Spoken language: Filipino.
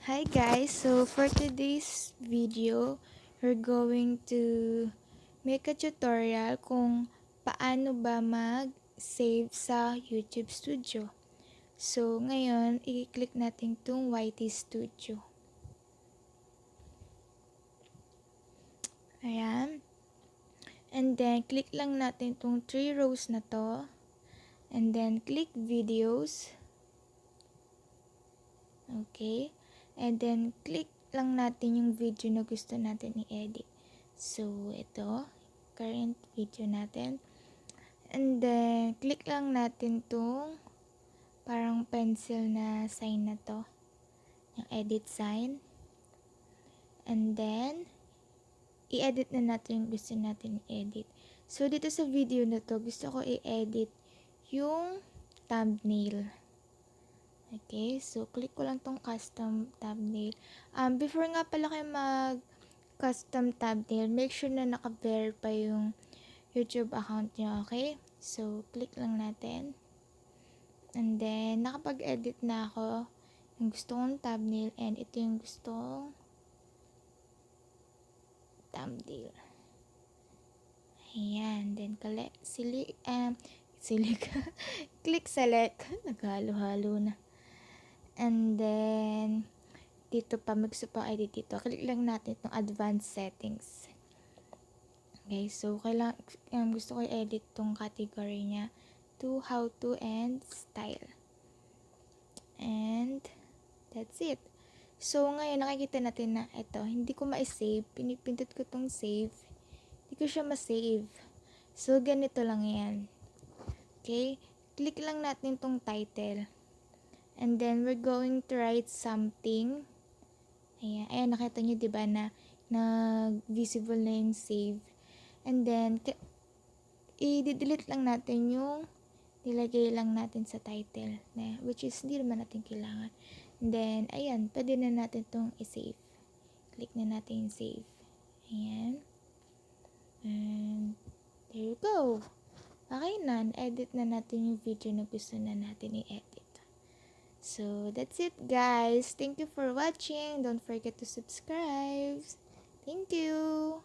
Hi guys, so for today's video, we're going to make a tutorial kung paano ba mag-save sa YouTube Studio. So ngayon, i-click natin itong YT Studio. Ayan. And then, click lang natin itong 3 rows na to. And then, click Videos. Okay. And then, click lang natin yung video na gusto natin i-edit. So, ito. Current video natin. And then, click lang natin tong parang pencil na sign na to. Yung edit sign. And then, i-edit na natin yung gusto natin i-edit. So, dito sa video na to, gusto ko i-edit yung thumbnail. Okay, so click ko lang tong custom thumbnail. Before nga pala kayo mag-custom thumbnail, make sure na naka-verify yung YouTube account nyo, okay? So, click lang natin. And then, nakapag-edit na ako yung gusto kong thumbnail and ito yung gusto kong thumbnail. Ayan, then click select. Naghalo-halo na. And then, dito pa, gusto pa edit dito. Click lang natin itong advanced settings. Okay, so, gusto ko i-edit itong category niya to how to and style. And, that's it. So, ngayon, nakikita natin na ito, hindi ko ma-save. Pinipindot ko itong save. Hindi ko siya ma-save. So, ganito lang yan. Okay, click lang natin itong title. And then, we're going to write something. Ayan, nakita nyo, diba, na nag-visible na yung save. And then, i-delete lang natin yung nilagay lang natin sa title. Which is, hindi naman natin kailangan. And then, ayan, pwede na natin itong i-save. Click na natin yung save. Ayan. And, there you go. Okay na, edit na natin yung video na gusto na natin i-edit. So, that's it guys. Thank you for watching. Don't forget to subscribe. Thank you.